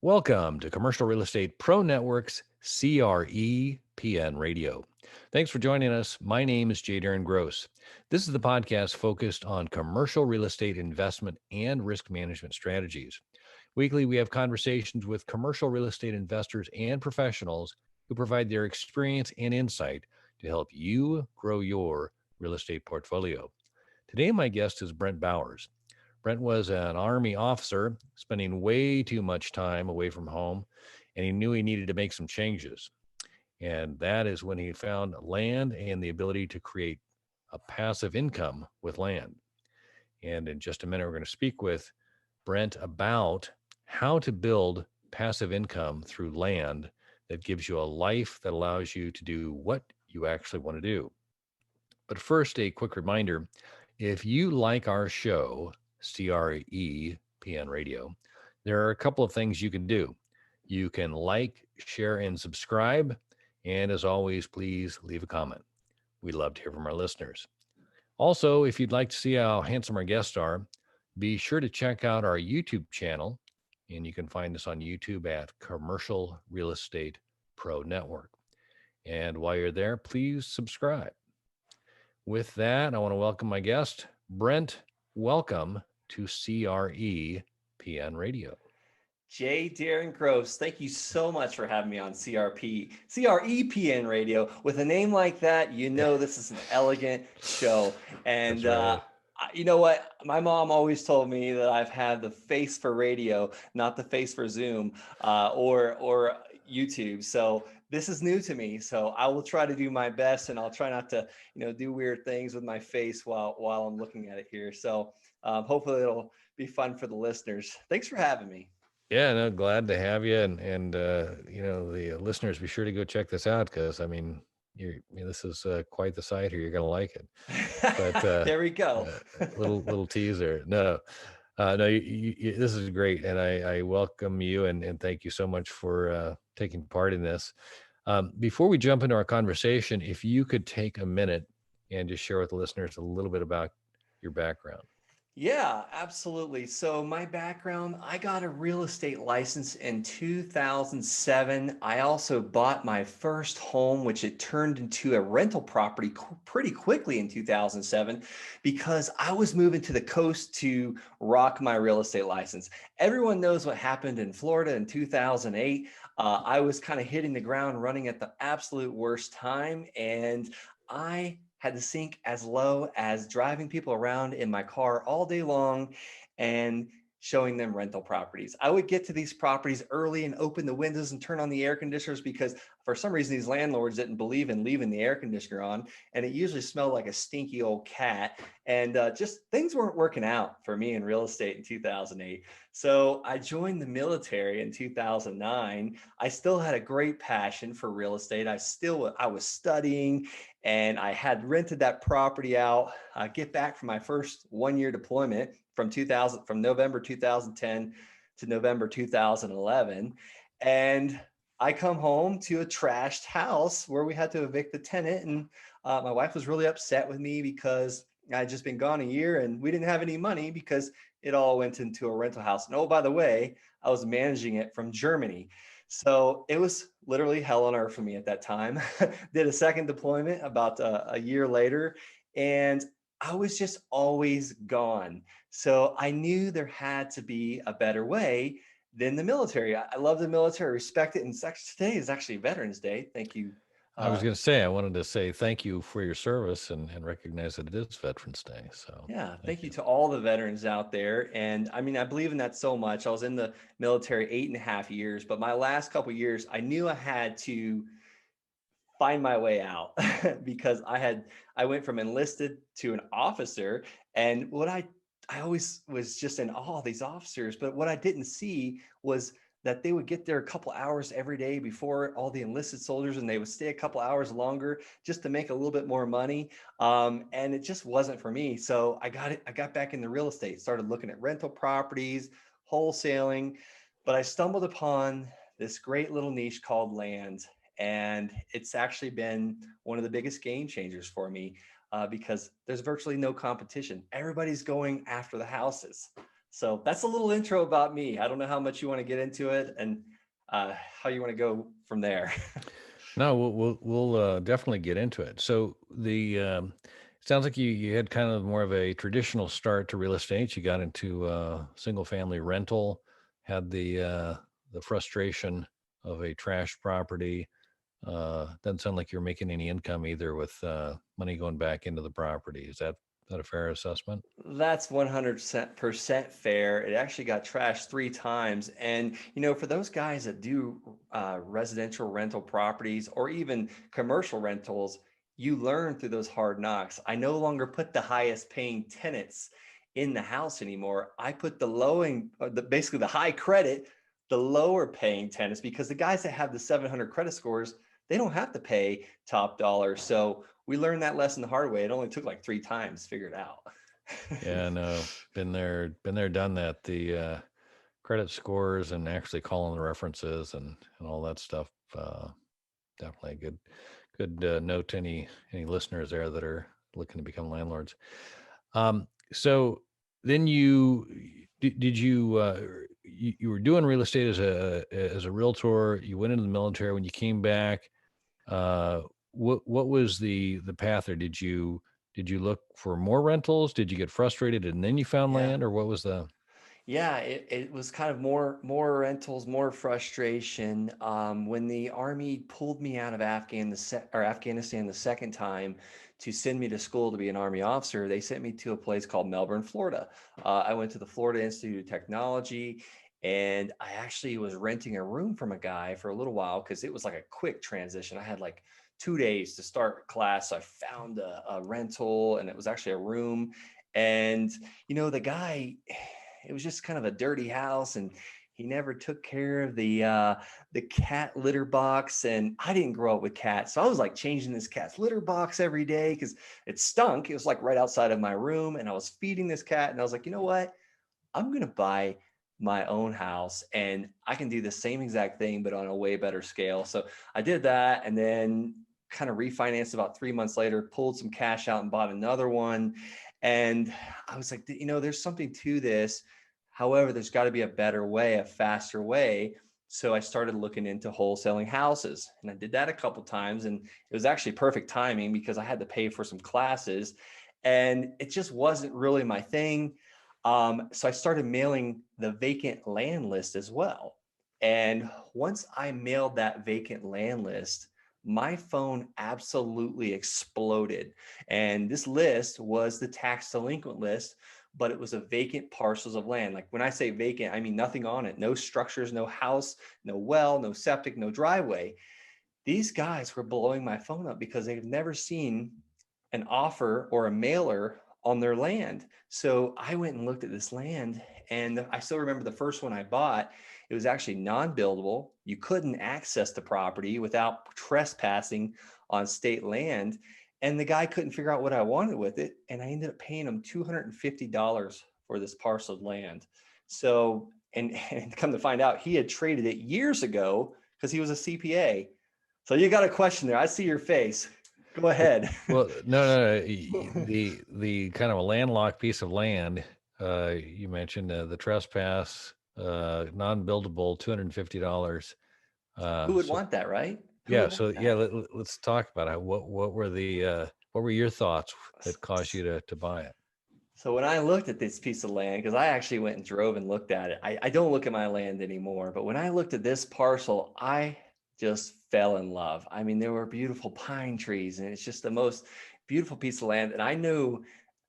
Welcome to Commercial Real Estate Pro Network's CREPN Radio. Thanks for joining us. My name is Jay Darren Gross. This is the podcast focused on commercial real estate investment and risk management strategies. Weekly, we have conversations with commercial real estate investors and professionals who provide their experience and insight to help you grow your real estate portfolio. Today, my guest is Brent Bowers. Brent was an Army officer spending way too much time away from home, and he knew he needed to make some changes. And that is when he found land and the ability to create a passive income with land. And in just a minute, we're going to speak with Brent about how to build passive income through land that gives you a life that allows you to do what you actually want to do. But first, a quick reminder if you like our show, CREPN Radio, there are a couple of things you can do. You can like, share, and subscribe. And as always, please leave a comment. We'd love to hear from our listeners. Also, if you'd like to see how handsome our guests are, be sure to check out our YouTube channel. And you can find us on YouTube at Commercial Real Estate Pro Network. And while you're there, please subscribe. With that, I want to welcome my guest, Brent. Welcome to CREPN Radio. Jay Darren Gross, thank you so much for having me on CREPN Radio. With a name like that, you know this is an elegant show. And That's right. you know what? My mom always told me that I've had the face for radio, not the face for Zoom or YouTube. So this is new to me. So I will try to do my best, and I'll try not to, do weird things with my face while I'm looking at it here. So hopefully it'll be fun for the listeners. Thanks for having me. Yeah, no, glad to have you, and the listeners, be sure to go check this out because this is quite the site here. You're gonna like it. But There we go. little teaser. No, no, this is great, and I welcome you and thank you so much for taking part in this. Before we jump into our conversation, if you could take a minute and just share with the listeners a little bit about your background. Yeah, absolutely. So my background, I got a real estate license in 2007. I also bought my first home, which it turned into a rental property pretty quickly in 2007 because I was moving to the coast to rock my real estate license. Everyone knows what happened in Florida in 2008. I was kind of hitting the ground running at the absolute worst time, and I had to sink as low as driving people around in my car all day long and showing them rental properties. I would get to these properties early and open the windows and turn on the air conditioners because for some reason these landlords didn't believe in leaving the air conditioner on, and it usually smelled like a stinky old cat, and just things weren't working out for me in real estate in 2008. So I joined the military in 2009. I still had a great passion for real estate. I was studying, and I had rented that property out. I get back from my first 1 year deployment from November 2010 to November 2011. And I come home to a trashed house where we had to evict the tenant. And my wife was really upset with me because I had just been gone a year and we didn't have any money because it all went into a rental house. And oh, by the way, I was managing it from Germany. So it was literally hell on earth for me at that time. Did a second deployment about a year later, and I was just always gone. So I knew there had to be a better way than the military. I love the military, respect it. And today is actually Veterans Day. Thank you. I was going to say, I wanted to say thank you for your service and recognize that it is Veterans Day. So Yeah, thank thank you you. to all the veterans out there. And I mean, I believe in that so much. I was in the military 8.5 years, but my last couple of years, I knew I had to find my way out because I went from enlisted to an officer, and I always was just in awe of these officers, but what I didn't see was that they would get there a couple hours every day before all the enlisted soldiers, and they would stay a couple hours longer just to make a little bit more money, and it just wasn't for me. So I got back into real estate, started looking at rental properties, wholesaling, but I stumbled upon this great little niche called land, and it's actually been one of the biggest game changers for me because there's virtually no competition. Everybody's going after the houses. So that's a little intro about me. I don't know how much you want to get into it and how you want to go from there. No, we'll definitely get into it. So the sounds like you had kind of more of a traditional start to real estate. You got into single family rental, had the frustration of a trash property. Doesn't sound like you're making any income either with money going back into the property. Is that a fair assessment? That's 100% fair. It actually got trashed 3 times. And, for those guys that do residential rental properties or even commercial rentals, you learn through those hard knocks. I no longer put the highest paying tenants in the house anymore. I put basically the high credit, the lower paying tenants, because the guys that have the 700 credit scores, they don't have to pay top dollar. So we learned that lesson the hard way. It only took like 3 times to figure it out. Yeah, no, been there, done that. The credit scores and actually calling the references and all that stuff. Definitely a good note to any listeners there that are looking to become landlords. So then did you were doing real estate as a realtor. You went into the military. When you came back, uh, what was the path there? Did you look for more rentals? Did you get frustrated and then you found Yeah. land, or what was the? Yeah, it was kind of more rentals, more frustration. When the army pulled me out of Afghanistan the second time to send me to school to be an army officer, they sent me to a place called Melbourne, Florida. I went to the Florida Institute of Technology, and I actually was renting a room from a guy for a little while because it was like a quick transition. I had like 2 days to start class. So I found a rental, and it was actually a room. And the guy, it was just kind of a dirty house, and he never took care of the cat litter box. And I didn't grow up with cats, so I was like changing this cat's litter box every day because it stunk. It was like right outside of my room, and I was feeding this cat, and I was like, you know what, I'm gonna buy my own house and I can do the same exact thing but on a way better scale. So I did that, and then kind of refinanced about 3 months later, pulled some cash out and bought another one. And I was like, there's something to this. However, there's got to be a better way, a faster way. So I started looking into wholesaling houses, and I did that a couple times, and it was actually perfect timing because I had to pay for some classes, and it just wasn't really my thing. So I started mailing the vacant land list as well. And once I mailed that vacant land list, my phone absolutely exploded. And this list was the tax delinquent list, but it was a vacant parcels of land. Like when I say vacant, I mean nothing on it, no structures, no house, no well, no septic, no driveway. These guys were blowing my phone up because they've never seen an offer or a mailer on their land. So I went and looked at this land, and I still remember the first one I bought. It was actually non-buildable. You couldn't access the property without trespassing on state land. And the guy couldn't figure out what I wanted with it. And I ended up paying him $250 for this parcel of land. So, and come to find out, he had traded it years ago because he was a CPA. So you got a question there. I see your face. Go ahead. Well, no. The kind of a landlocked piece of land you mentioned, the trespass, non-buildable, $250. Who would So want that, right? Who yeah, would so want yeah, that? let's talk about it. What were your thoughts that caused you to buy it? So when I looked at this piece of land, because I actually went and drove and looked at it, I don't look at my land anymore, but when I looked at this parcel, I just fell in love. I mean, there were beautiful pine trees, and it's just the most beautiful piece of land. And I knew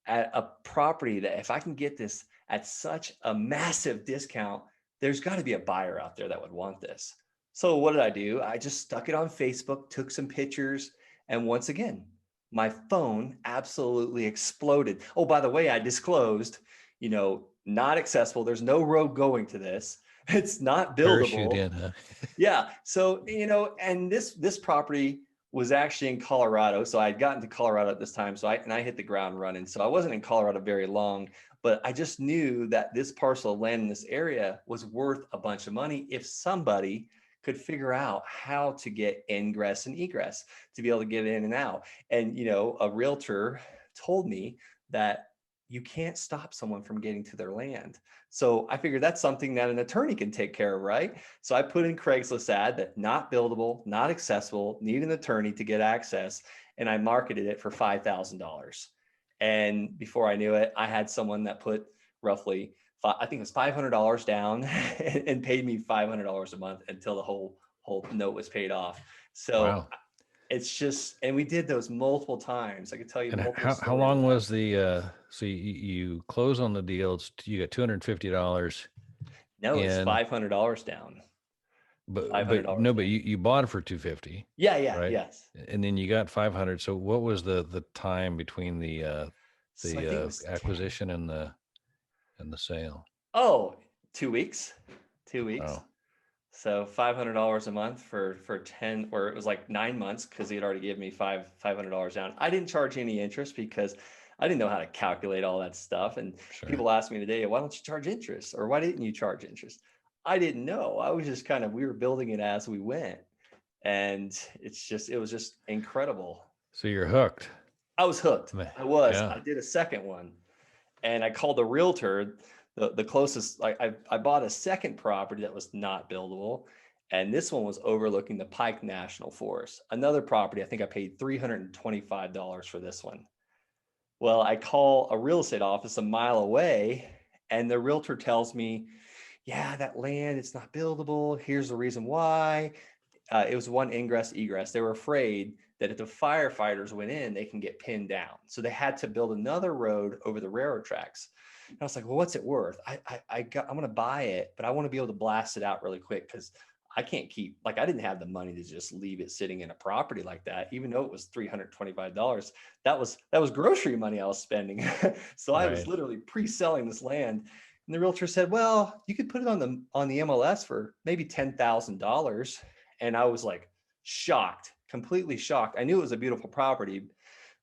at a property that if I can get this at such a massive discount, there's got to be a buyer out there that would want this. So what did I do? I just stuck it on Facebook, took some pictures, and once again, my phone absolutely exploded. Oh, by the way, I disclosed, not accessible. There's no road going to this. It's not Parachute buildable. in, huh? Yeah. So, and this property was actually in Colorado. So I had gotten to Colorado at this time. So I hit the ground running. So I wasn't in Colorado very long, but I just knew that this parcel of land in this area was worth a bunch of money if somebody could figure out how to get ingress and egress to be able to get in and out. And, a realtor told me that you can't stop someone from getting to their land. So I figured that's something that an attorney can take care of, right? So I put in Craigslist ad that not buildable, not accessible, need an attorney to get access, and I marketed it for $5,000. And before I knew it, I had someone that put roughly, I think it was $500 down and paid me $500 a month until the whole note was paid off. So Wow. it's just, and we did those multiple times. I could tell you And multiple how stories of long how. was the so you close on the deal, you got $250 No, it's in, $500 down. but $500 no, but down. you bought it for 250, Yeah, yeah, right? yes. And then you got 500. So what was the time between So I think it the was acquisition and the sale? oh, 2 weeks. 2 weeks. Oh, So $500 a month for 10, or it was like 9 months because he had already given me $500 down. I didn't charge any interest because I didn't know how to calculate all that stuff. And sure. people ask me today, why don't you charge interest? Or why didn't you charge interest? I didn't know. I was just kind of, we were building it as we went. And it was just incredible. So you're hooked. I was hooked. Man, I was. yeah. I did a second one, and I called the realtor. The closest, I bought a second property that was not buildable, and this one was overlooking the Pike National Forest. Another property, I think I paid $325 for this one. Well, I call a real estate office a mile away, and the realtor tells me, "Yeah, that land, it's not buildable. Here's the reason why. It was one ingress egress. They were afraid that if the firefighters went in, they can get pinned down. So they had to build another road over the railroad tracks. And I was like, well, what's it worth? I'm going to buy it, but I want to be able to blast it out really quick because I can't keep, like, I didn't have the money to just leave it sitting in a property like that, even though it was $325. That was grocery money I was spending. So I was Right. literally pre-selling this land. And the realtor said, well, you could put it on the MLS for maybe $10,000. And I was like shocked, completely shocked. I knew it was a beautiful property,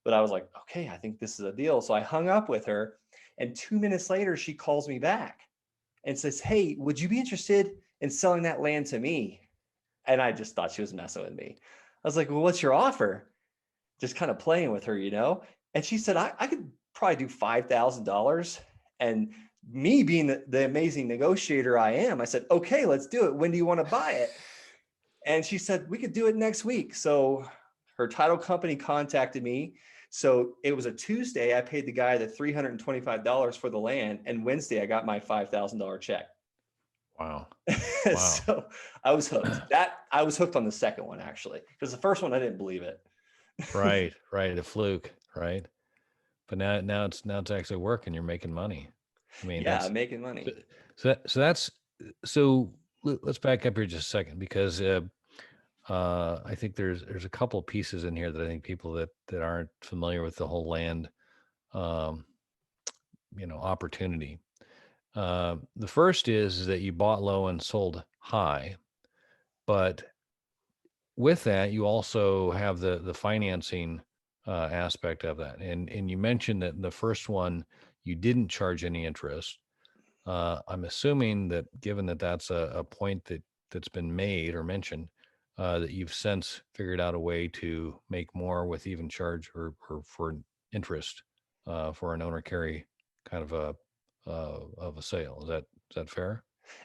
but I was like, okay, I think this is a deal. So I hung up with her. And 2 minutes later, she calls me back and says, hey, would you be interested in selling that land to me? And I just thought she was messing with me. I was like, well, what's your offer? Just kind of playing with her, you know? And she said, I could probably do $5,000. And me being the amazing negotiator I am, I said, okay, let's do it. When do you want to buy it? And she said, we could do it next week. So her title company contacted me. So it was a Tuesday. I paid the guy the $325 for the land. And Wednesday, I got my $5,000 check. Wow. Wow. So I was hooked. I was hooked on the second one, actually, because the first one, I didn't believe it. Right. Right. A fluke. Right. But now it's actually working. You're making money. I mean, Yeah, making money. so let's back up here just a second because I think there's a couple of pieces in here that I think people that aren't familiar with the whole land, um, opportunity. The first is that you bought low and sold high, but with that, you also have the financing aspect of that. And you mentioned that in the first one, you didn't charge any interest. I'm assuming that given that that's a point that's been made or mentioned, that you've since figured out a way to make more with even charge or for interest for an owner carry kind of a sale. Is that fair?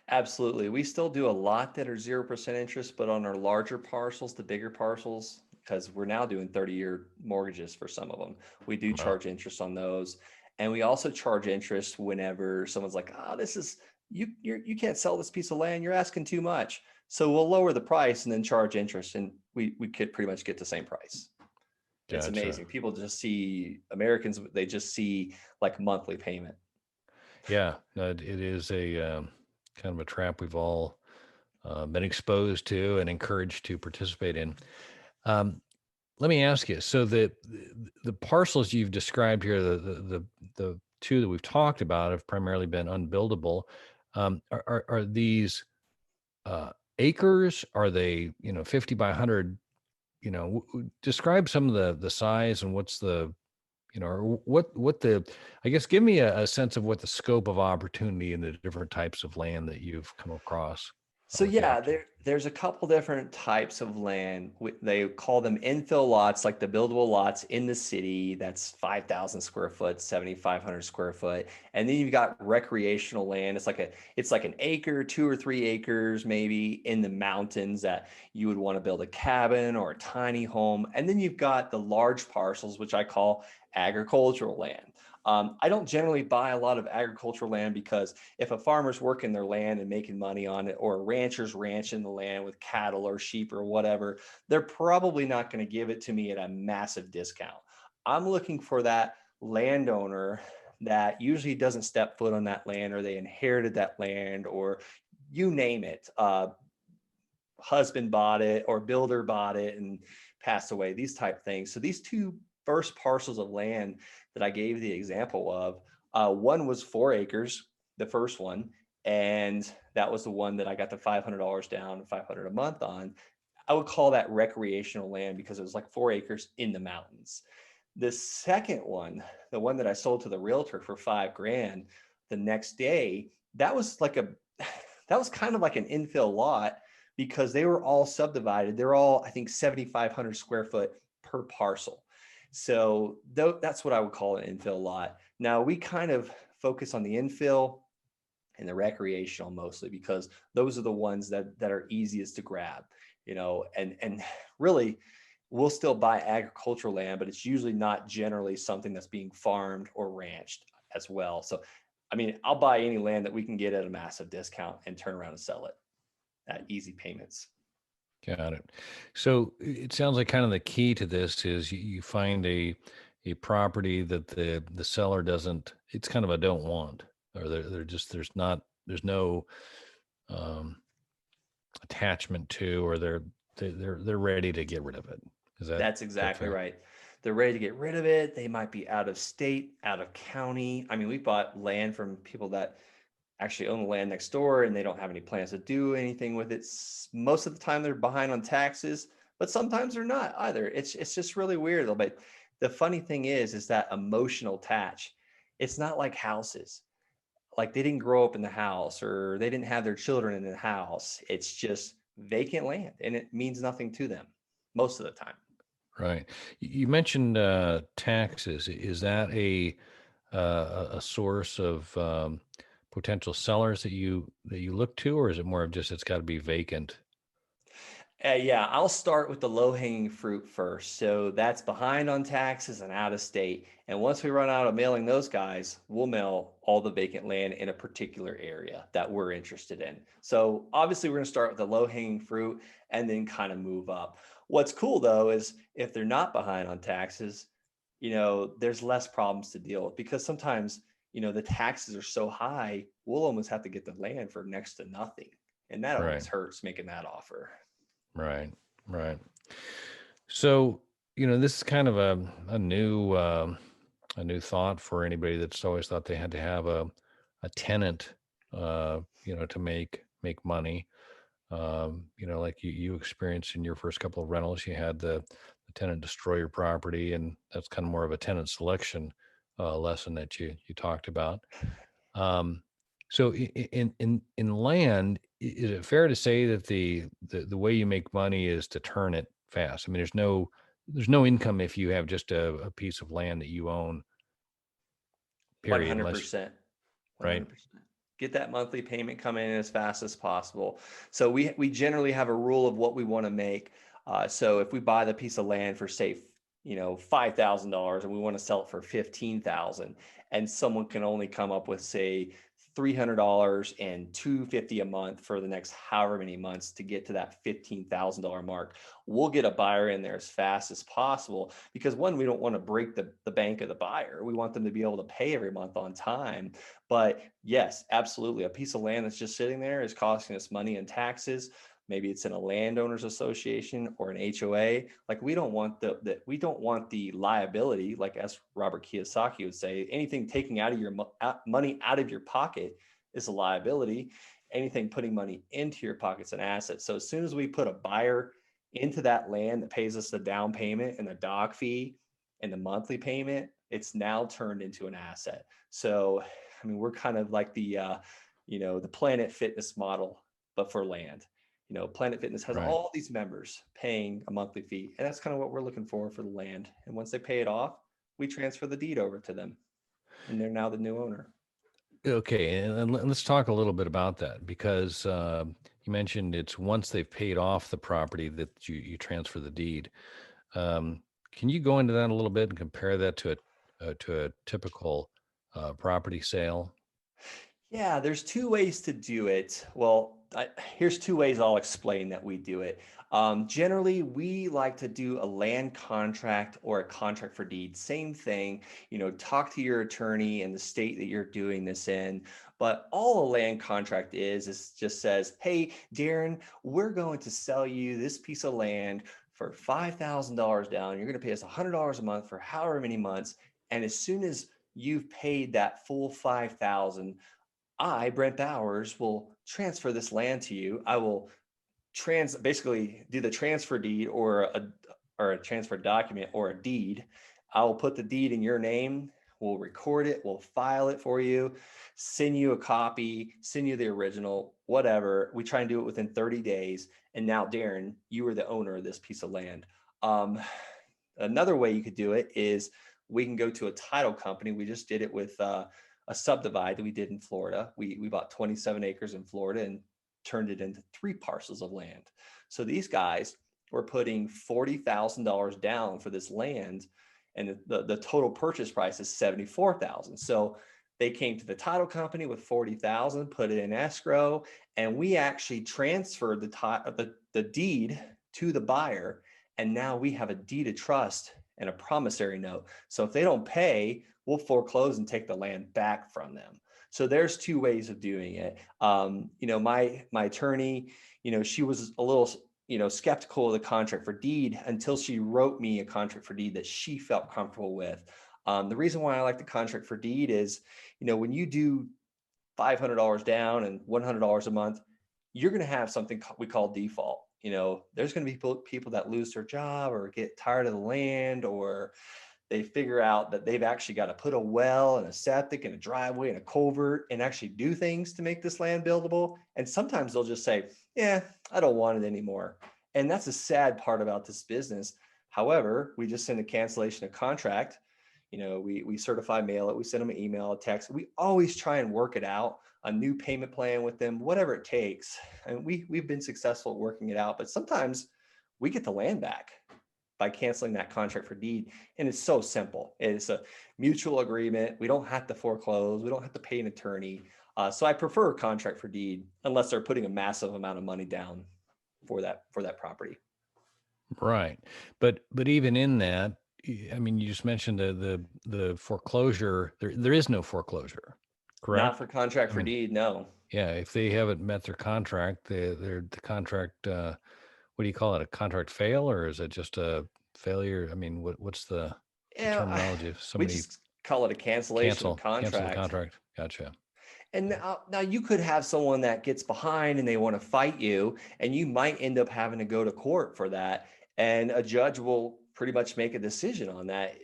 Absolutely. We still do a lot that are 0% interest, but on our larger parcels, the bigger parcels, because we're now doing 30-year mortgages for some of them, we do Wow. charge interest on those. And we also charge interest whenever someone's like, oh, this is, you can't sell this piece of land. You're asking too much. So we'll lower the price and then charge interest. And we could pretty much get the same price. It's Gotcha. amazing. People just see Americans, they just see like monthly payment. Yeah, no, it is a kind of a trap we've all been exposed to and encouraged to participate in. Um, Let me ask you. So the parcels you've described here, the two that we've talked about, have primarily been unbuildable. Are these acres? Are they 50 by 100? Describe some of the size and what's the or what the I guess give me a sense of what the scope of opportunity and the different types of land that you've come across. So Okay. yeah, there's a couple different types of land. They call them infill lots, like the buildable lots in the city. That's 5,000 square foot, 7,500 square foot, and then you've got recreational land. It's like an acre, 2 or 3 acres, maybe in the mountains that you would want to build a cabin or a tiny home. And then you've got the large parcels, which I call agricultural land. I don't generally buy a lot of agricultural land because if a farmer's working their land and making money on it, or a rancher's ranching the land with cattle or sheep or whatever, they're probably not going to give it to me at a massive discount. I'm looking for that landowner that usually doesn't step foot on that land, or they inherited that land, or you name it. Husband bought it or builder bought it and passed away, these type things. So these two first parcels of land that I gave the example of, one was 4 acres, the first one, and that was the one that I got the $500 down, 500 a month on. I would call that recreational land because it was like 4 acres in the mountains. The second one, the one that I sold to the realtor for 5 grand the next day, that was like a that was kind of like an infill lot because they were all subdivided. They're all, I think, 7,500 square foot per parcel. So that's what I would call an infill lot. Now we kind of focus on the infill and the recreational mostly because those are the ones that are easiest to grab, and really we'll still buy agricultural land, but it's usually not generally something that's being farmed or ranched as well. So, I mean, I'll buy any land that we can get at a massive discount and turn around and sell it at easy payments. Got it. So it sounds like kind of the key to this is you find a property that the seller doesn't. It's kind of a don't want, or they're just there's no um, attachment to, or they're ready to get rid of it. Is that That's is that exactly fair? right. They're ready to get rid of it. They might be out of state, out of county. I mean, we bought land from people that actually own the land next door and they don't have any plans to do anything with it. Most of the time they're behind on taxes, but sometimes they're not either. It's just really weird though. But the funny thing is that emotional attach. It's not like houses. Like they didn't grow up in the house or they didn't have their children in the house. It's just vacant land and it means nothing to them most of the time. Right. You mentioned taxes. Is that a source of potential sellers that you look to, or is it more of just it's got to be vacant? Yeah, I'll start with the low hanging fruit first. So that's behind on taxes and out of state. And once we run out of mailing those guys, we'll mail all the vacant land in a particular area that we're interested in. So obviously, we're going to start with the low hanging fruit and then kind of move up. What's cool though is if they're not behind on taxes, there's less problems to deal with because sometimes, the taxes are so high, we'll almost have to get the land for next to nothing. And that Right. always hurts making that offer. Right. Right. So, this is kind of a new thought for anybody that's always thought they had to have a tenant, to make money. Like you experienced in your first couple of rentals, you had the tenant destroy your property, and that's kind of more of a tenant selection lesson that you talked about. Um, so in land, is it fair to say that the way you make money is to turn it fast? I mean, there's no income if you have just a piece of land that you own, period, unless 100%. right. 100%. Get that monthly payment coming in as fast as possible. So we generally have a rule of what we want to make. So if we buy the piece of land for say, $5,000 and we want to sell it for 15,000, and someone can only come up with say $300 and 250 a month for the next however many months to get to that $15,000 mark, we'll get a buyer in there as fast as possible because one, we don't want to break the bank of the buyer. We want them to be able to pay every month on time. But yes, absolutely. A piece of land that's just sitting there is costing us money in taxes. Maybe it's in a landowners association or an HOA. Like we don't want the liability, like as Robert Kiyosaki would say, anything taking out of your money out of your pocket is a liability. Anything putting money into your pocket is an asset. So as soon as we put a buyer into that land that pays us the down payment and the dock fee and the monthly payment, it's now turned into an asset. So I mean, we're kind of like the Planet Fitness model, but for land. Planet Fitness has Right. all these members paying a monthly fee, and that's kind of what we're looking for the land. And once they pay it off, we transfer the deed over to them, and they're now the new owner. Okay, and let's talk a little bit about that because you mentioned it's once they've paid off the property that you transfer the deed. Um, can you go into that a little bit and compare that to a typical property sale? Yeah, there's two ways to do it. Well, here's two ways I'll explain that we do it. Generally, we like to do a land contract or a contract for deed. Same thing, talk to your attorney in the state that you're doing this in. But all a land contract is just says, hey, Darren, we're going to sell you this piece of land for $5,000 down. You're going to pay us $100 a month for however many months. And as soon as you've paid that full 5,000, I, Brent Bowers, will transfer this land to you. I will basically do the transfer deed or a transfer document or a deed. I will put the deed in your name. We'll record it. We'll file it for you, send you a copy, send you the original, whatever. We try and do it within 30 days. And now, Darren, you are the owner of this piece of land. Another way you could do it is we can go to a title company. We just did it with a subdivide that we did in Florida. We bought 27 acres in Florida and turned it into 3 parcels of land. So these guys were putting $40,000 down for this land, and the total purchase price is $74,000. So they came to the title company with $40,000, put it in escrow, and we actually transferred the deed to the buyer. And now we have a deed of trust and a promissory note. So if they don't pay, we'll foreclose and take the land back from them. So there's 2 ways of doing it. My attorney, she was a little, skeptical of the contract for deed until she wrote me a contract for deed that she felt comfortable with. The reason why I like the contract for deed is, when you do $500 down and $100 a month, you're going to have something we call default. There's going to be people that lose their job or get tired of the land, or they figure out that they've actually got to put a well and a septic and a driveway and a culvert and actually do things to make this land buildable. And sometimes they'll just say, yeah, I don't want it anymore. And that's a sad part about this business. However, we just send a cancellation of contract. We certify mail it, we send them an email, a text. We always try and work it out, a new payment plan with them, whatever it takes. And we've been successful at working it out, but sometimes we get the land back by canceling that contract for deed. And it's so simple. It's a mutual agreement. We don't have to foreclose. We don't have to pay an attorney. So I prefer a contract for deed unless they're putting a massive amount of money down for that property. Right. But even in that, I mean, you just mentioned the foreclosure. There is no foreclosure, Not correct? for contract I for mean, deed, no. yeah, if they haven't met their contract, the contract. What do you call it? A contract fail, or is it just a failure? I mean, what's the Yeah, terminology if we somebody just call it a cancellation of cancel the contract. contract? Gotcha. And now you could have someone that gets behind and they want to fight you, and you might end up having to go to court for that. And a judge will pretty much make a decision on that.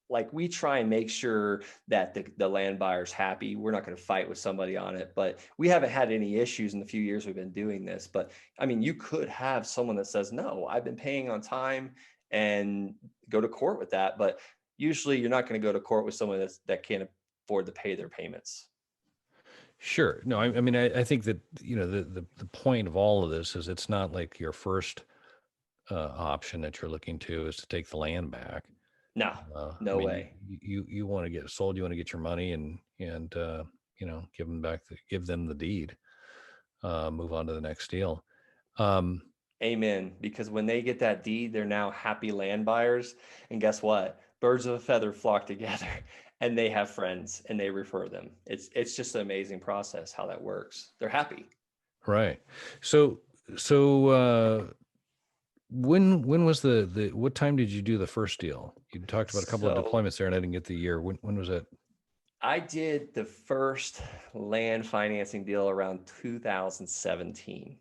Like we try and make sure that the land buyer's happy. We're not going to fight with somebody on it, but we haven't had any issues in the few years we've been doing this. But I mean, you could have someone that says, no, I've been paying on time, and go to court with that. But usually you're not going to go to court with someone that can't afford to pay their payments. Sure. No, I mean, I think that the point of all of this is it's not like your first option that you're looking to is to take the land back. No, I no mean, way. you want to get sold, you want to get your money and give them the deed, move on to the next deal. Um, Amen. Because when they get that deed, they're now happy land buyers. And guess what? Birds of a feather flock together and they have friends and they refer them. It's just an amazing process how that works. They're happy. right. So when was the what time did you do the first deal? You talked about a couple of So deployments there, and I didn't get the year. When was it? I did the first land financing deal around 2017.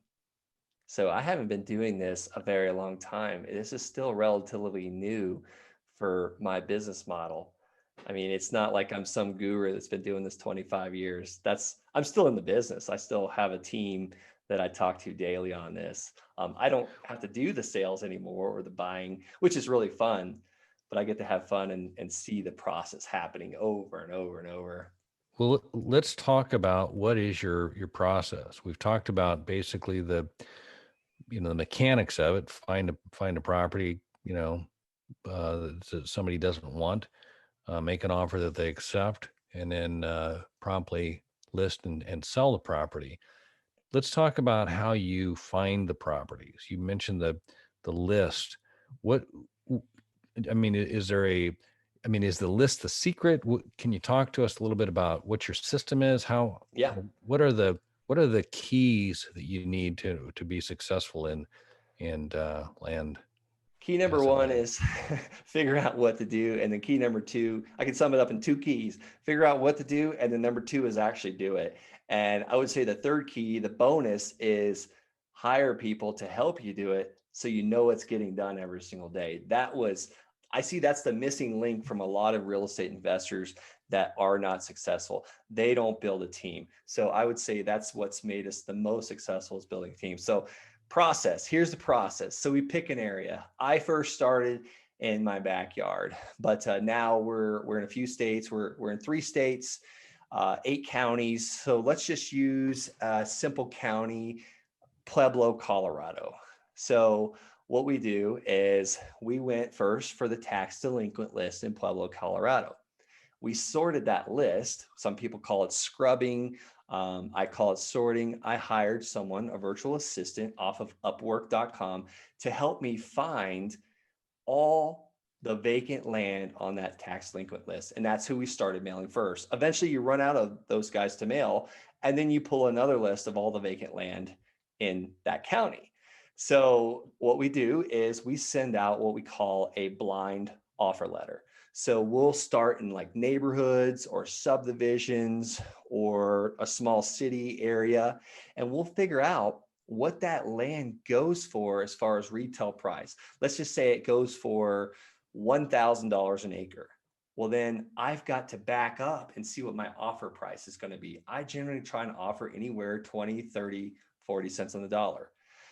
So I haven't been doing this a very long time. This is still relatively new for my business model. I mean, it's not like I'm some guru that's been doing this 25 years. I'm still in the business. I still have a team that I talk to daily on this. I don't have to do the sales anymore or the buying, which is really fun, but I get to have fun and see the process happening over and over and over. Well, let's talk about what is your process. We've talked about basically the mechanics of it. Find a property, that somebody doesn't want, make an offer that they accept, and then promptly list and sell the property. Let's talk about how you find the properties. You mentioned the list. What I mean, is there a is the list the secret? Can you talk to us a little bit about what your system is? Yeah. What are the keys that you need to be successful in and land Key number asset one management? is figure out what to do. And then key number two, I can sum it up in two keys: figure out what to do. And then number two is actually do it. And I would say the third key, the bonus, is hire people to help you do it so you know it's getting done every single day. I see that's the missing link from a lot of real estate investors that are not successful. They don't build a team. So I would say that's what's made us the most successful, is building a team. So process. Here's the process. So we pick an area. I first started in my backyard, but now we're in a few states. We're in 3 states, 8 counties. So let's just use a simple county, Pueblo, Colorado. So what we do is we went first for the tax delinquent list in Pueblo, Colorado. We sorted that list. Some people call it scrubbing. I call it sorting. I hired someone, a virtual assistant off of upwork.com, to help me find all the vacant land on that tax delinquent list. And that's who we started mailing first. Eventually, you run out of those guys to mail, and then you pull another list of all the vacant land in that county. So, what we do is we send out what we call a blind offer letter. So, we'll start in like neighborhoods or subdivisions or a small city area, and we'll figure out what that land goes for as far as retail price. Let's just say it goes for $1,000 an acre. Well, then I've got to back up and see what my offer price is going to be. I generally try and offer anywhere 20, 30, 40 cents on the dollar,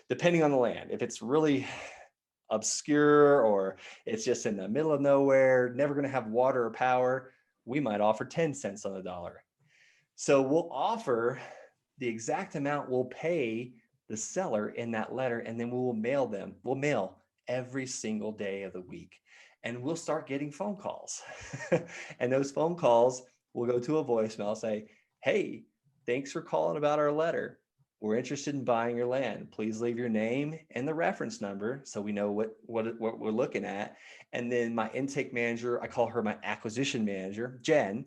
depending on the land. If it's really obscure or it's just in the middle of nowhere, never going to have water or power, we might offer 10 cents on the dollar. So we'll offer the exact amount we'll pay the seller in that letter, and then we will mail them. We'll mail every single day of the week, and we'll start getting phone calls. And those phone calls will go to a voicemail, say, "Hey, thanks for calling about our letter. We're interested in buying your land. Please leave your name and the reference number so we know what we're looking at." And then my intake manager, I call her my acquisition manager, Jen,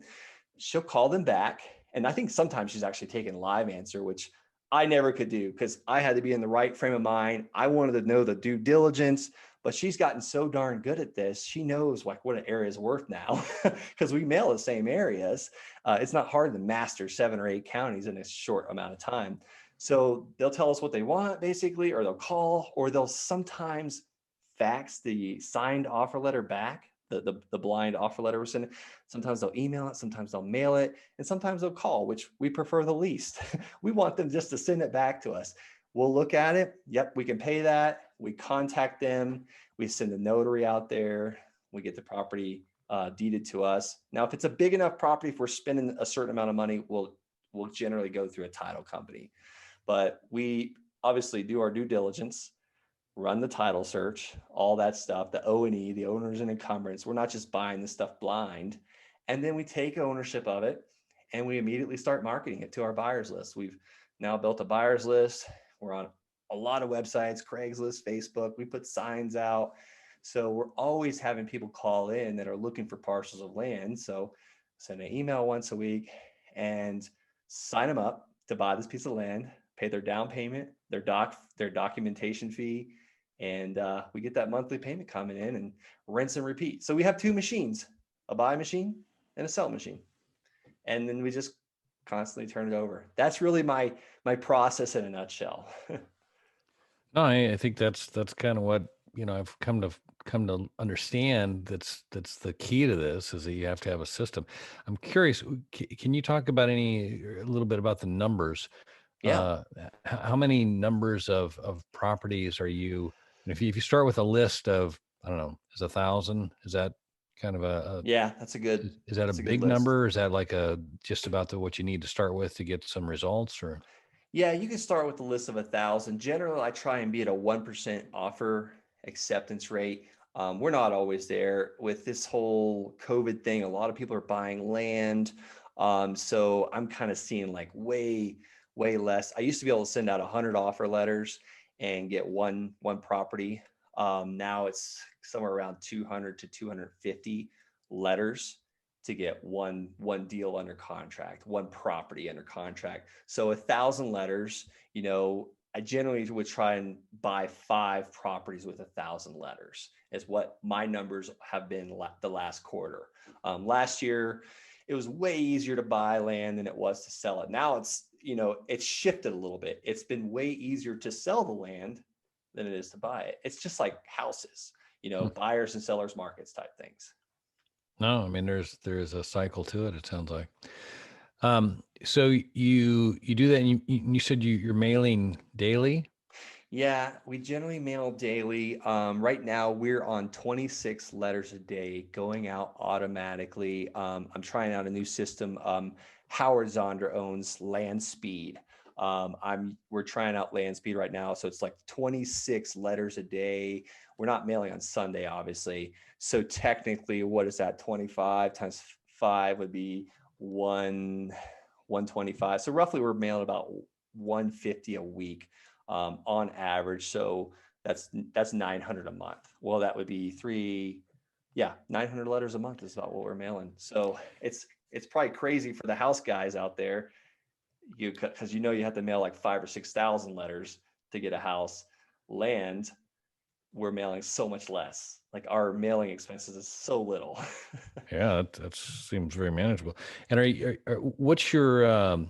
she'll call them back. And I think sometimes she's actually taking live answer, which I never could do because I had to be in the right frame of mind. I wanted to know the due diligence, but she's gotten so darn good at this. She knows like what an area is worth now because we mail the same areas. It's not hard to master 7 or 8 counties in a short amount of time. So they'll tell us what they want basically, or they'll call, or they'll sometimes fax the signed offer letter back, the blind offer letter we're sending. Sometimes they'll email it, sometimes they'll mail it, and sometimes they'll call, which we prefer the least. We want them just to send it back to us. We'll look at it. Yep, we can pay that. We contact them. We send a notary out there. We get the property deeded to us. Now, if it's a big enough property, if we're spending a certain amount of money, we'll generally go through a title company. But we obviously do our due diligence, run the title search, all that stuff, the O&E, the owners and encumbrance. We're not just buying this stuff blind. And then we take ownership of it and we immediately start marketing it to our buyers list. We've now built a buyers list. We're on a lot of websites, Craigslist, Facebook. We put signs out. So we're always having people call in that are looking for parcels of land. So send an email once a week and sign them up to buy this piece of land, pay their down payment, their documentation fee, and we get that monthly payment coming in and rinse and repeat. So we have 2 machines, a buy machine and a sell machine, and then we just constantly turn it over. That's really my process in a nutshell. No, I think that's kind of what I've come to understand. That's the key to this, is that you have to have a system. I'm curious. Can you talk about a little bit about the numbers? Yeah. How many numbers of properties are you, and if you start with a list of, I don't know, is 1,000, is that kind of Yeah, is that a that's a good big list. number? Is that like a just about what you need to start with to get some results, or? Yeah, you can start with a list of 1,000. Generally, I try and be at a 1% offer acceptance rate. We're not always there with this whole COVID thing. A lot of people are buying land. So I'm kind of seeing like way less. I used to be able to send out 100 offer letters and get one property. Now it's somewhere around 200 to 250 letters to get one deal under contract, one property under contract. So 1,000 letters, I generally would try and buy 5 properties with 1,000 letters is what my numbers have been the last quarter. Last year, it was way easier to buy land than it was to sell it. Now it's shifted a little bit. It's been way easier to sell the land than it is to buy it. It's just like houses, Hmm. buyers and sellers markets type things. No, I mean there's a cycle to it. It sounds like. So you do that, and you said you're mailing daily. Yeah, we generally mail daily. Right now, we're on 26 letters a day going out automatically. I'm trying out a new system. Howard Zonder owns Landspeed. We're trying out Landspeed right now, so it's like 26 letters a day. We're not mailing on Sunday, obviously. So technically, what is that? 25 times 5 would be 125. So roughly, we're mailing about 150 a week on average. So that's 900 a month. Well, that would be 900 letters a month is about what we're mailing. So it's probably crazy for the house guys out there, because you have to mail like 5 or 6 thousand letters to get a house. Land, we're mailing so much less. Like our mailing expenses is so little. Yeah, that seems very manageable. And what's your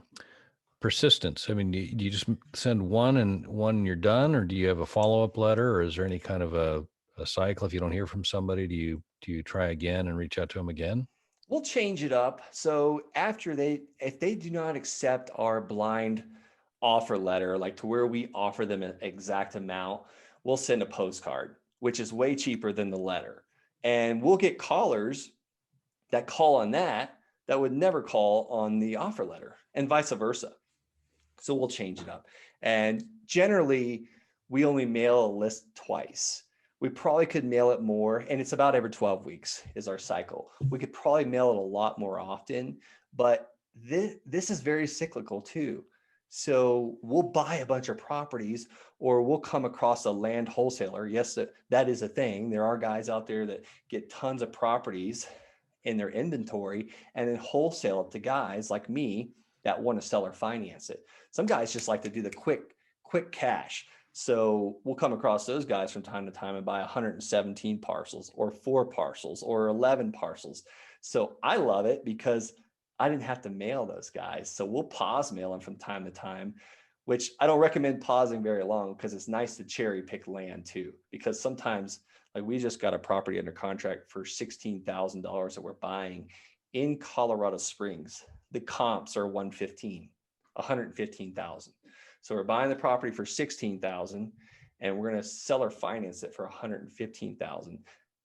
persistence? I mean, do you just send one and you're done, or do you have a follow up letter, or is there any kind of a cycle? If you don't hear from somebody, do you try again and reach out to them again? We'll change it up. So if they do not accept our blind offer letter, like to where we offer them an exact amount, we'll send a postcard, which is way cheaper than the letter. And we'll get callers that call on that would never call on the offer letter, and vice versa. So we'll change it up. And generally, we only mail a list twice. We probably could mail it more, and it's about every 12 weeks is our cycle. We could probably mail it a lot more often, but this is very cyclical too. So we'll buy a bunch of properties, or we'll come across a land wholesaler. Yes, that is a thing. There are guys out there that get tons of properties in their inventory and then wholesale it to guys like me that want to sell or finance it. Some guys just like to do the quick cash. So we'll come across those guys from time to time and buy 117 parcels or 4 parcels or 11 parcels. So I love it because I didn't have to mail those guys. So we'll pause mail them from time to time, which I don't recommend pausing very long, because it's nice to cherry pick land too. Because sometimes, like, we just got a property under contract for $16,000 that we're buying in Colorado Springs. The comps are 115,000. So we're buying the property for 16,000 and we're going to sell or finance it for 115,000.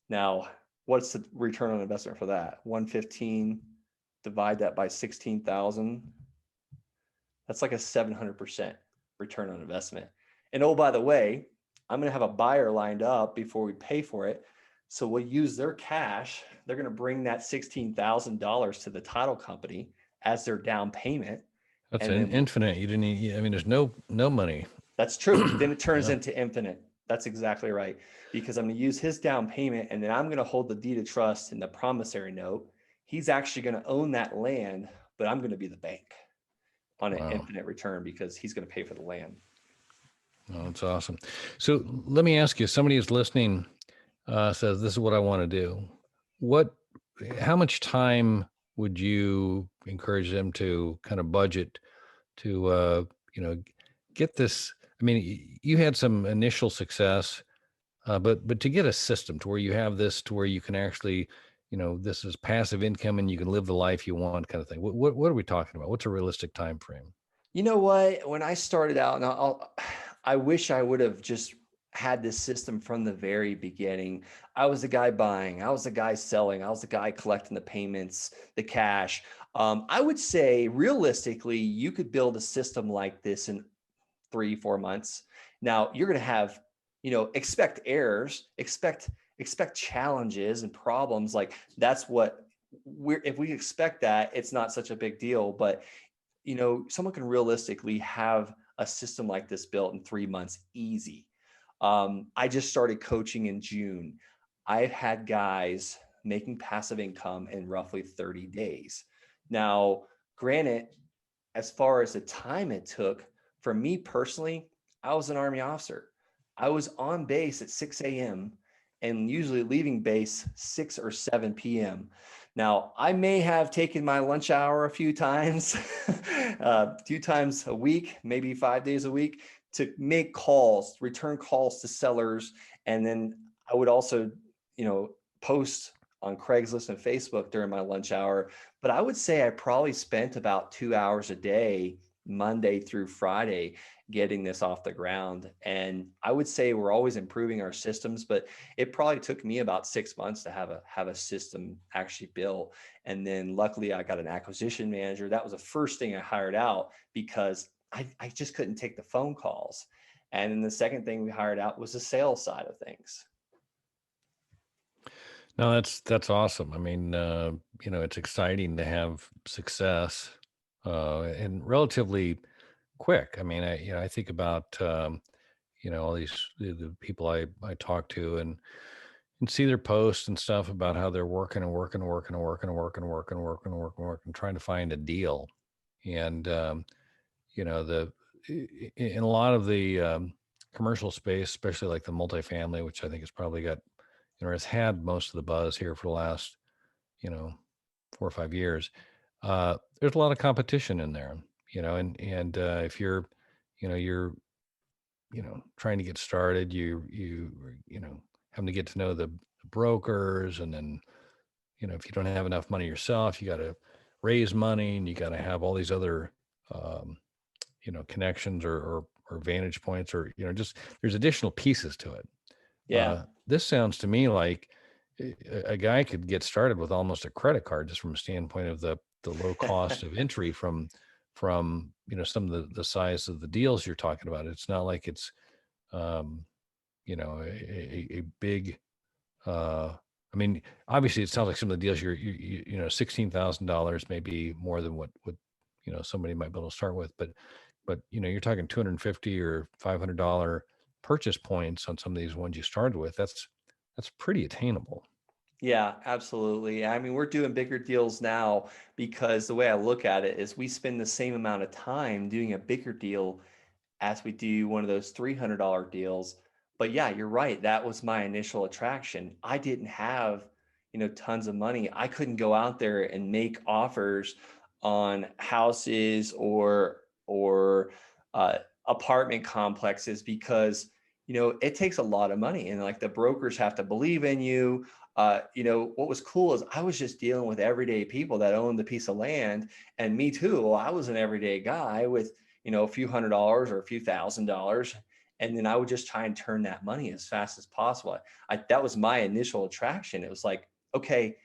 Now, what's the return on investment for that? 115, divide that by 16,000. That's like a 700% return on investment. And oh, by the way, I'm going to have a buyer lined up before we pay for it. So we'll use their cash. They're going to bring that $16,000 to the title company as their down payment. That's And then infinite. You didn't. I mean, there's no money. that's true. Then it turns Yeah. into infinite. That's exactly right. Because I'm going to use his down payment, and then I'm going to hold the deed of trust and the promissory note. He's actually going to own that land, but I'm going to be the bank on an Wow. infinite return because he's going to pay for the land. Oh, that's awesome. So let me ask you: somebody who's listening says, "This is what I want to do." What? How much time would you encourage them to kind of budget to you know get this? I mean, you had some initial success, but to get a system to where you have this, to where you can actually, this is passive income and you can live the life you want, kind of thing. What are we talking about? What's a realistic time frame? You know what? When I started out, and I wish I would have just had this system from the very beginning. I was the guy buying, I was the guy selling, I was the guy collecting the payments, the cash. I would say realistically, you could build a system like this in 3, 4 months. Now you're going to have, expect errors, expect challenges and problems. Like that's what if we expect that, it's not such a big deal. But someone can realistically have a system like this built in 3 months easy. I just started coaching in June. I've had guys making passive income in roughly 30 days. Now, granted, as far as the time it took, for me personally, I was an Army officer. I was on base at 6 a.m. and usually leaving base 6 or 7 p.m. Now, I may have taken my lunch hour a few times, a few times a week, maybe 5 days a week, to make calls, return calls to sellers. And then I would also, post on Craigslist and Facebook during my lunch hour. But I would say I probably spent about 2 hours a day, Monday through Friday, getting this off the ground. And I would say we're always improving our systems, but it probably took me about 6 months to have a system actually built. And then luckily I got an acquisition manager. That was the first thing I hired out because I just couldn't take the phone calls. And then the second thing we hired out was the sales side of things. No, that's awesome. I mean, it's exciting to have success and relatively quick. I mean, I think about all these the people I talk to and see their posts and stuff about how they're working and working and working and working and working and working and working and working and working, trying to find a deal. And the in a lot of the commercial space, especially like the multifamily, which I think has probably got has had most of the buzz here for the last you know 4 or 5 years. There's a lot of competition in there, and if you're trying to get started, having to get to know the brokers, and then if you don't have enough money yourself, you got to raise money, and you got to have all these other um, connections or vantage points, or just there's additional pieces to it. Yeah. This sounds to me like a guy could get started with almost a credit card, just from a standpoint of the low cost of entry from some of the size of the deals you're talking about. It's not like it's um, a big. I mean, obviously, it sounds like some of the deals $16,000 may be more than what somebody might be able to start with, but you're talking 250 or $500 purchase points on some of these ones you started with. That's pretty attainable. Yeah, absolutely. I mean, we're doing bigger deals now because the way I look at it is we spend the same amount of time doing a bigger deal as we do one of those $300 deals. But yeah, you're right. That was my initial attraction. I didn't have, tons of money. I couldn't go out there and make offers on houses or uh, apartment complexes because, it takes a lot of money and like the brokers have to believe in you. What was cool is I was just dealing with everyday people that owned the piece of land, and me too. Well, I was an everyday guy with a few $100s or a few $1,000s. And then I would just try and turn that money as fast as possible. That was my initial attraction. It was like, okay,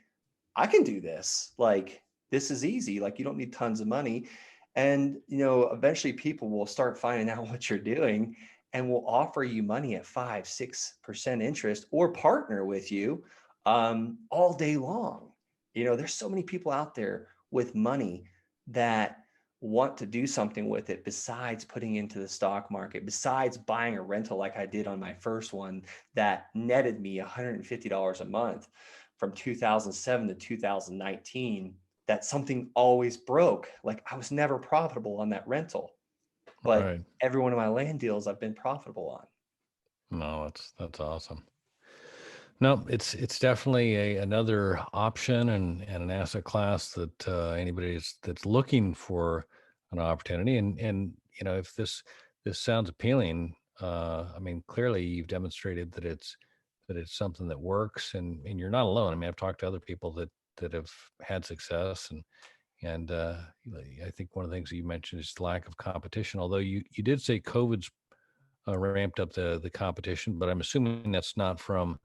I can do this. Like, this is easy. Like, you don't need tons of money. And, eventually people will start finding out what you're doing and will offer you money at 5, 6% interest or partner with you all day long. There's so many people out there with money that want to do something with it besides putting into the stock market, besides buying a rental like I did on my first one that netted me $150 a month from 2007 to 2019. That something always broke. Like I was never profitable on that rental, but Right. every one of my land deals I've been profitable on. No, that's awesome. No, it's definitely another option and an asset class that anybody that's looking for an opportunity. And if this sounds appealing, I mean, clearly you've demonstrated that it's something that works, and you're not alone. I mean, I've talked to other people that have had success, And I think one of the things that you mentioned is the lack of competition. Although you did say COVID's ramped up the competition, but I'm assuming that's not from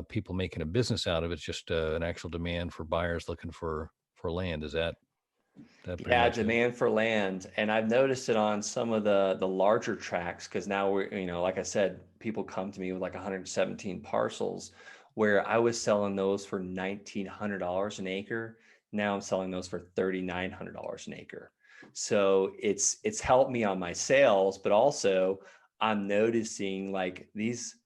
people making a business out of it. It's just an actual demand for buyers looking for land. Is that pretty Yeah, much it? demand for land. And I've noticed it on some of the larger tracts because now we're, like I said, people come to me with like 117 parcels where I was selling those for $1,900 an acre. Now I'm selling those for $3,900 an acre. So it's helped me on my sales, but also I'm noticing like these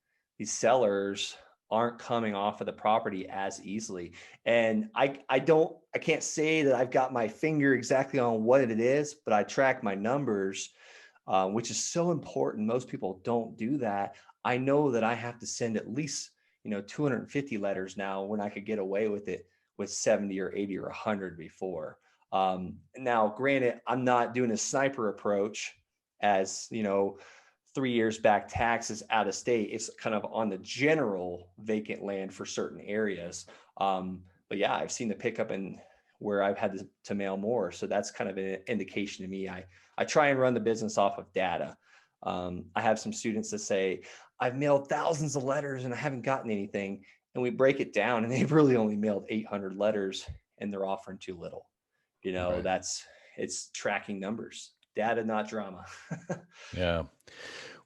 sellers aren't coming off of the property as easily. And I can't say that I've got my finger exactly on what it is, but I track my numbers, which is so important. Most people don't do that. I know that I have to send at least 250 letters now when I could get away with it with 70 or 80 or 100 before. Now, granted, I'm not doing a sniper approach as 3 years back taxes out of state. It's kind of on the general vacant land for certain areas. But yeah, I've seen the pickup in where I've had to mail more. So that's kind of an indication to me. I try and run the business off of data. I have some students that say, I've mailed thousands of letters and I haven't gotten anything. And we break it down and they've really only mailed 800 letters and they're offering too little. Right. It's tracking numbers, data, not drama. Yeah.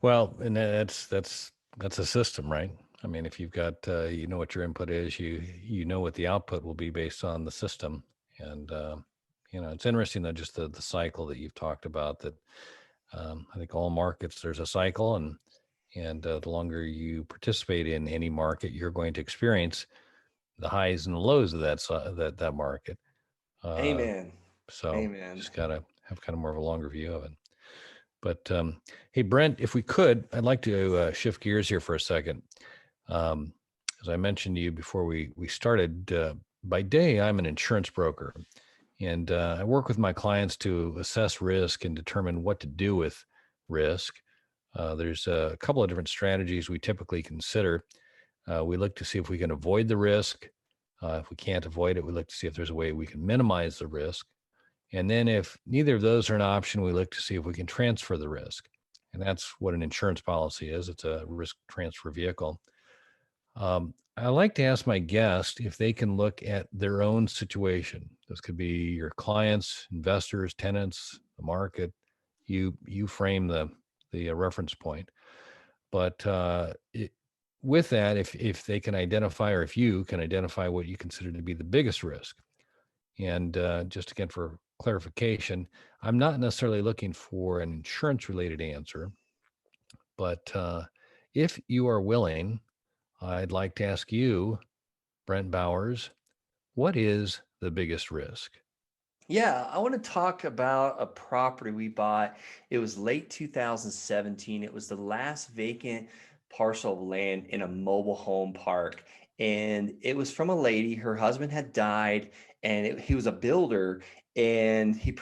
Well, and that's a system, right? I mean, if you've got you know what your input is, you know what the output will be based on the system. And it's interesting that just the cycle that you've talked about. That I think all markets there's a cycle, and the longer you participate in any market, you're going to experience the highs and the lows of that market. Uh, Amen. so Amen. just gotta have kind of more of a longer view of it. But hey, Brent, if we could, I'd like to shift gears here for a second. Um, as I mentioned to you before we started, by day I'm an insurance broker, and I work with my clients to assess risk and determine what to do with risk. There's a couple of different strategies we typically consider. We look to see if we can avoid the risk. If we can't avoid it, we look to see if there's a way we can minimize the risk. And then if neither of those are an option, we look to see if we can transfer the risk. And that's what an insurance policy is. It's a risk transfer vehicle. I like to ask my guest if they can look at their own situation. This could be your clients, investors, tenants, the market. You frame the reference point. But with that, if they can identify, or if you can identify what you consider to be the biggest risk, and just again for clarification, I'm not necessarily looking for an insurance related answer, but if you are willing, I'd like to ask you, Brent Bowers, what is the biggest risk? Yeah, I want to talk about a property we bought. It was late 2017. It was the last vacant parcel of land in a mobile home park. And it was from a lady. Her husband had died, and he was a builder, and he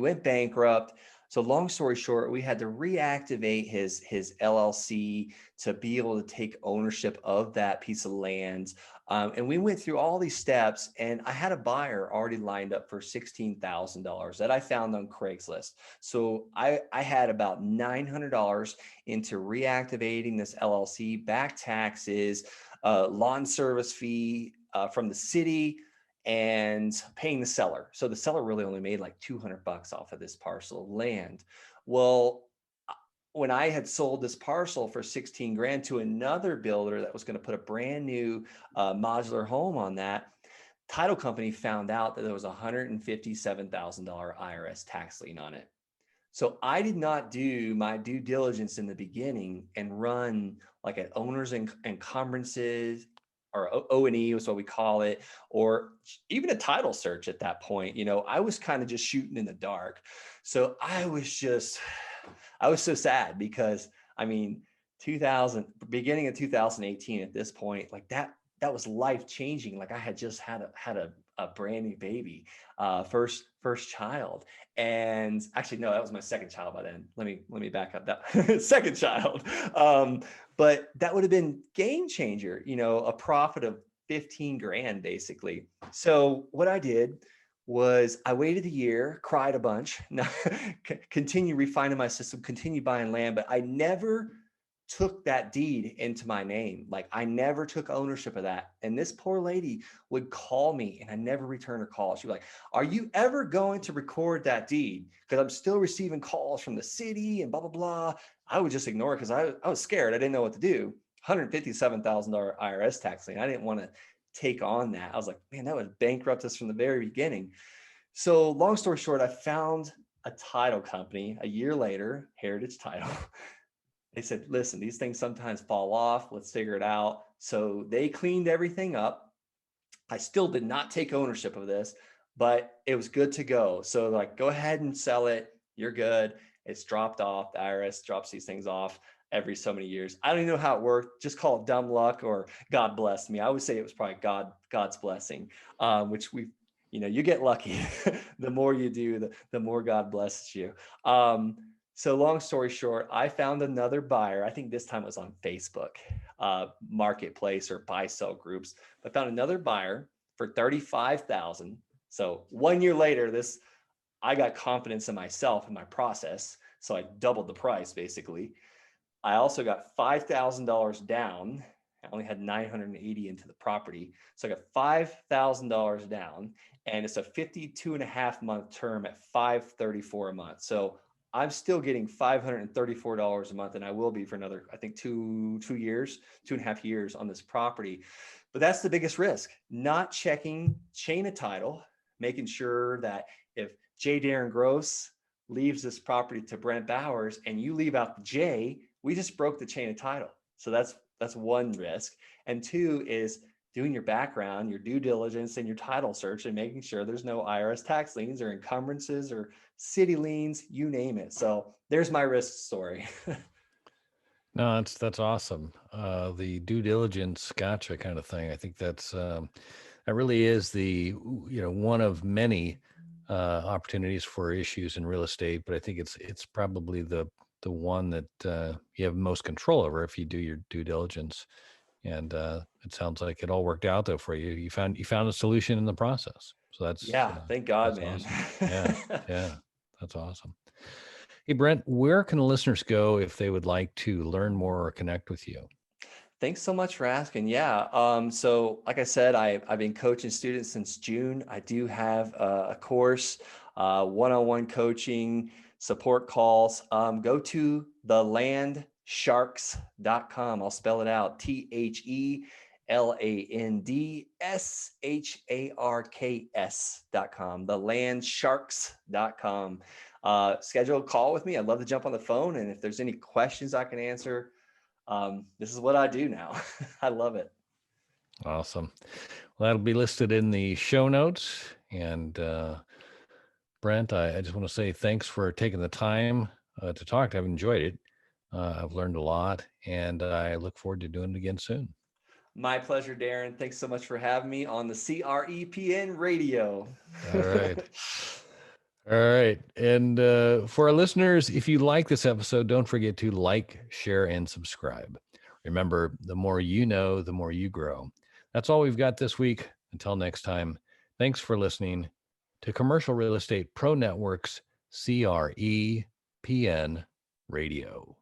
went bankrupt. So long story short, we had to reactivate his LLC to be able to take ownership of that piece of land. And we went through all these steps, and I had a buyer already lined up for $16,000 that I found on Craigslist. So I had about $900 into reactivating this LLC, back taxes, lawn service fee from the city, and paying the seller. So the seller really only made like $200 off of this parcel of land. Well, when I had sold this parcel for 16 grand to another builder that was going to put a brand new modular home on that, title company found out that there was a $157,000 IRS tax lien on it. So I did not do my due diligence in the beginning and run like an owners and encumbrances, or O&E was what we call it, or even a title search at that point. I was kind of just shooting in the dark. So I was so sad because I mean, 2000, beginning of 2018 at this point, like that was life changing. Like I had just had a brand new baby, first child. And actually, no, that was my second child by then. Let me back up that second child. But that would have been game changer, a profit of 15 grand basically. So what I did was I waited a year, cried a bunch, continue refining my system, continue buying land, but I never took that deed into my name. Like I never took ownership of that. And this poor lady would call me and I never returned her call. She'd be like, are you ever going to record that deed? Because I'm still receiving calls from the city and blah, blah, blah. I would just ignore it because I was scared. I didn't know what to do. $157,000 IRS tax lien. I didn't want to take on that. I was like, man, that would bankrupt us from the very beginning. So long story short, I found a title company a year later, Heritage Title. They said, listen, these things sometimes fall off. Let's figure it out. So they cleaned everything up. I still did not take ownership of this, but it was good to go. So like, go ahead and sell it. You're good. It's dropped off. The IRS drops these things off every so many years. I don't even know how it worked. Just call it dumb luck or God blessed me. I would say it was probably God's blessing, which you get lucky. The more you do, the more God blesses you. So long story short, I found another buyer. I think this time it was on Facebook marketplace or buy sell groups. I found another buyer for $35,000. So 1 year later, I got confidence in myself and my process. So I doubled the price basically. I also got $5,000 down. I only had 980 into the property. So I got $5,000 down and it's a 52.5 month term at $534 a month. So I'm still getting $534 a month and I will be for another, I think 2.5 years on this property. But that's the biggest risk, not checking chain of title, making sure that if J. Darren Gross leaves this property to Brent Bowers and you leave out the J, we just broke the chain of title. So that's one risk. And two is doing your background, your due diligence and your title search and making sure there's no IRS tax liens or encumbrances or city liens, you name it. So there's my risk story. No, that's awesome. The due diligence gotcha kind of thing. I think that really is one of many opportunities for issues in real estate, but I think it's probably the one that you have most control over if you do your due diligence. And it sounds like it all worked out though for you. You found a solution in the process. So Yeah, thank God, that's man. awesome. Yeah, yeah, that's awesome. Hey Brent, where can the listeners go if they would like to learn more or connect with you? Thanks so much for asking. Yeah. So like I said, I've been coaching students since June. I do have a course, one-on-one coaching, support calls. Go to thelandsharks.com. I'll spell it out. TheLandSharks.com. Thelandsharks.com. Schedule a call with me. I'd love to jump on the phone. And if there's any questions I can answer, this is what I do now. I love it. Awesome. Well, that'll be listed in the show notes. And Brent, I just want to say thanks for taking the time to talk. I've enjoyed it. I've learned a lot, and I look forward to doing it again soon. My pleasure, Darren. Thanks so much for having me on the CREPN radio. All right. All right. And for our listeners, if you like this episode, don't forget to like, share, and subscribe. Remember, the more you know, the more you grow. That's all we've got this week. Until next time, thanks for listening to Commercial Real Estate Pro Network's CREPN Radio.